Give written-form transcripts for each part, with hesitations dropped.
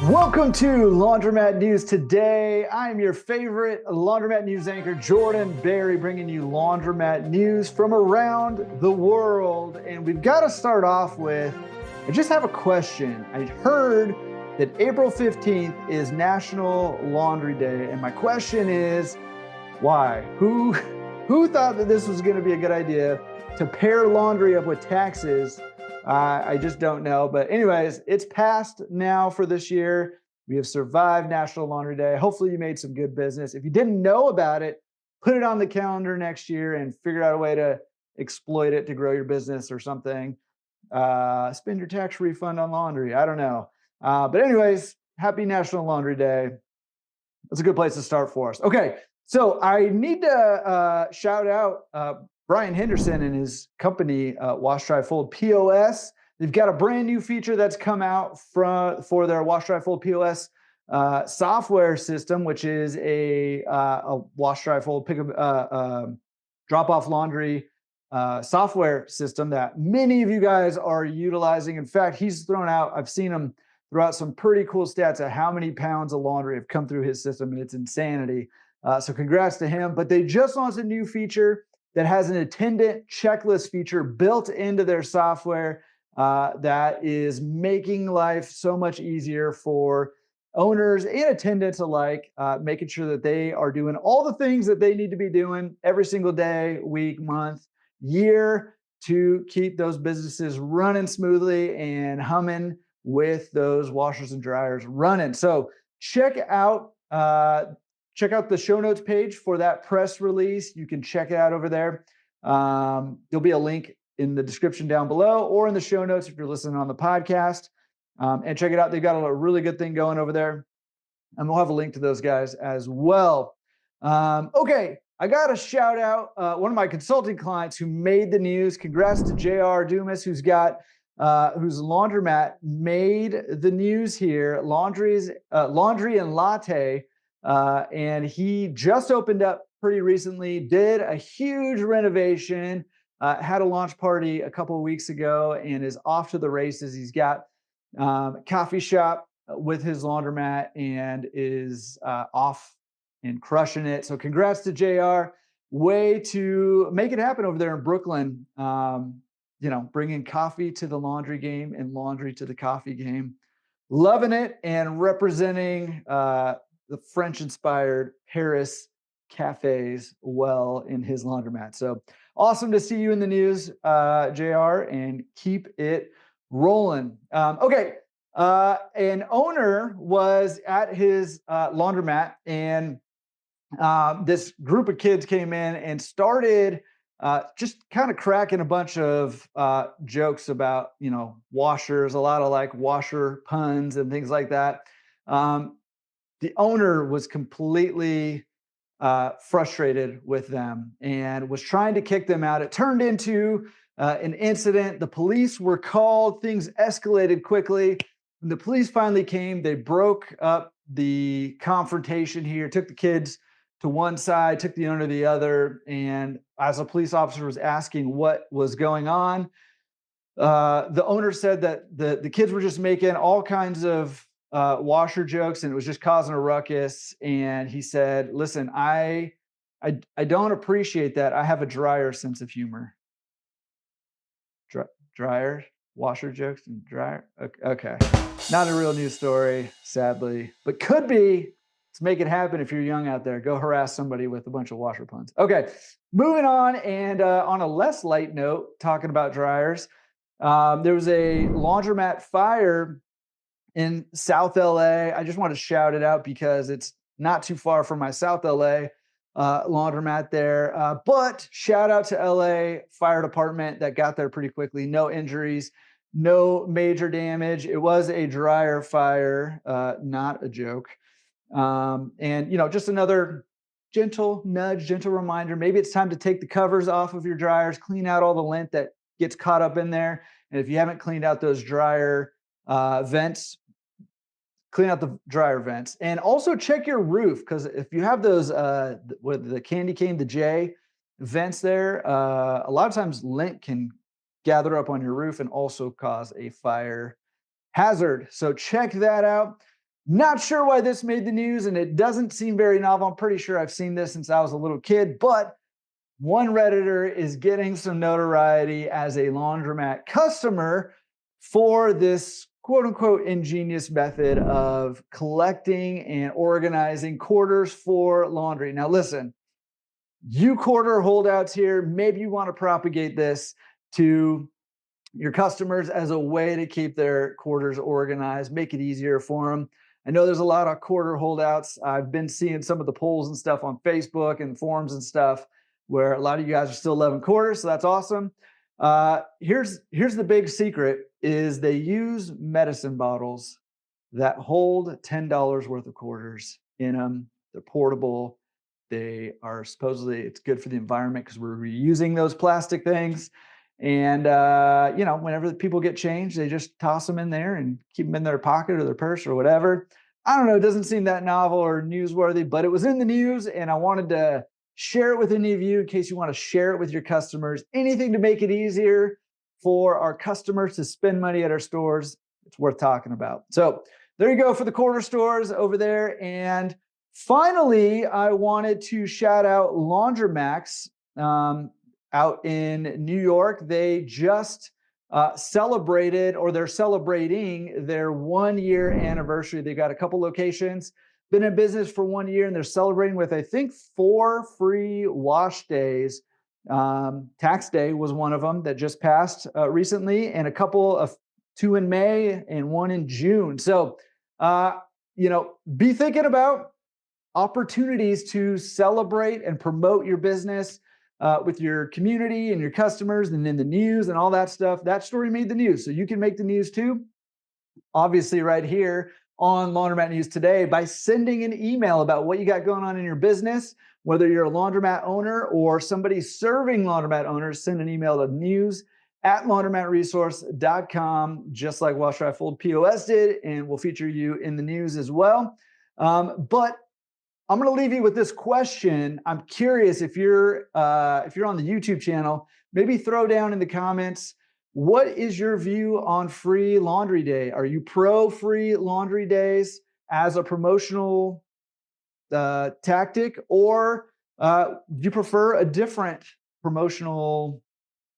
Welcome to Laundromat News Today. I'm your favorite Laundromat News anchor, Jordan Berry, bringing you Laundromat News from around the world. And we've got to start off with, I just have a question. I heard that April 15th is National Laundry Day. And my question is, why? Who thought that this was going to be a good idea to pair laundry up with taxes? I just don't know. But anyways, it's passed now for this year. We have survived National Laundry Day. Hopefully you made some good business. If you didn't know about it, put it on the calendar next year and figure out a way to exploit it to grow your business or something. Spend your tax refund on laundry. I don't know. But anyways, happy National Laundry Day. That's a good place to start for us. Okay, so I need to shout out Brian Henderson and his company, Wash Dry Fold POS. They've got a brand new feature that's come out for their Wash Dry Fold POS software system, which is a Wash Dry Fold drop off laundry software system that many of you guys are utilizing. In fact, I've seen him throw out some pretty cool stats of how many pounds of laundry have come through his system, and it's insanity. So congrats to him. But they just launched a new feature that has an attendant checklist feature built into their software that is making life so much easier for owners and attendants alike, making sure that they are doing all the things that they need to be doing every single day, week, month, year to keep those businesses running smoothly and humming with those washers and dryers running. So check out the show notes page for that press release. You can check it out over there. There'll be a link in the description down below or in the show notes if you're listening on the podcast. And check it out. They've got a really good thing going over there. And we'll have a link to those guys as well. Okay, I got to shout out one of my consulting clients who made the news. Congrats to JR Dumas, whose laundromat made the news here. Laundry and Latte. And he just opened up pretty recently, did a huge renovation, had a launch party a couple of weeks ago, and is off to the races. He's got a coffee shop with his laundromat and is off and crushing it. So congrats to JR. Way to make it happen over there in Brooklyn. Bringing coffee to the laundry game and laundry to the coffee game. Loving it and representing the French-inspired Paris cafes well in his laundromat. So awesome to see you in the news, JR, and keep it rolling. Okay, an owner was at his laundromat, and this group of kids came in and started just kind of cracking a bunch of jokes about, washers, a lot of like washer puns and things like that. The owner was completely frustrated with them and was trying to kick them out. It turned into an incident. The police were called. Things escalated quickly. When the police finally came, they broke up the confrontation here, took the kids to one side, took the owner to the other. And as a police officer was asking what was going on, the owner said that the kids were just making all kinds of washer jokes, and it was just causing a ruckus. And he said, listen, I don't appreciate that. I have a drier sense of humor. Dryer, washer jokes and dryer. Okay. Not a real news story, sadly, but could be. Let's make it happen. If you're young out there, go harass somebody with a bunch of washer puns. Okay. Moving on. And on a less light note, talking about dryers, there was a laundromat fire in South LA. I just want to shout it out because it's not too far from my South LA laundromat there. But shout out to LA Fire Department that got there pretty quickly. No injuries, no major damage. It was a dryer fire, not a joke. And just another gentle nudge, gentle reminder. Maybe it's time to take the covers off of your dryers, clean out all the lint that gets caught up in there. And if you haven't cleaned out those dryer vents, clean out the dryer vents, and also check your roof, because if you have those with the candy cane, the J vents there, a lot of times lint can gather up on your roof and also cause a fire hazard. So check that out. Not sure why this made the news, and it doesn't seem very novel. I'm pretty sure I've seen this since I was a little kid, but one Redditor is getting some notoriety as a laundromat customer for this quote unquote ingenious method of collecting and organizing quarters for laundry. Now, listen, you quarter holdouts here, maybe you want to propagate this to your customers as a way to keep their quarters organized, make it easier for them. I know there's a lot of quarter holdouts. I've been seeing some of the polls and stuff on Facebook and forums and stuff where a lot of you guys are still loving quarters, so that's awesome. Here's the big secret: is they use medicine bottles that hold $10 worth of quarters in them. They're portable. They are supposedly, it's good for the environment because we're reusing those plastic things. And, whenever people get changed, they just toss them in there and keep them in their pocket or their purse or whatever. I don't know. It doesn't seem that novel or newsworthy, but it was in the news and I wanted to share it with any of you in case you want to share it with your customers. Anything to make it easier for our customers to spend money at our stores, it's worth talking about. So there you go for the quarter stores over there. And finally, I wanted to shout out Laundromax. Out in New York, they just celebrated, or they're celebrating their 1 year anniversary. They've got a couple locations, been in business for 1 year, and they're celebrating with, I think, 4 free wash days. Tax Day was one of them that just passed recently, and a couple of 2 in May and 1 in June. So, be thinking about opportunities to celebrate and promote your business with your community and your customers and in the news and all that stuff. That story made the news, so you can make the news too. Obviously, right here on Laundromat News Today by sending an email about what you got going on in your business, whether you're a laundromat owner or somebody serving laundromat owners. Send an email to news@laundromatresource.com, just like Wash Dry Fold POS did, and we'll feature you in the news as well. But I'm going to leave you with this question. I'm curious if you're on the YouTube channel, maybe throw down in the comments, what is your view on free laundry day? Are you pro free laundry days as a promotional tactic, or do you prefer a different promotional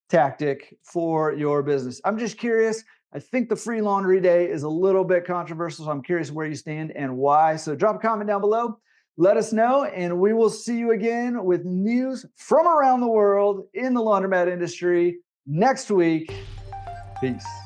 tactic for your business? I'm just curious. I think the free laundry day is a little bit controversial, so I'm curious where you stand and why. So drop a comment down below. Let us know, and we will see you again with news from around the world in the laundromat industry next week. Peace.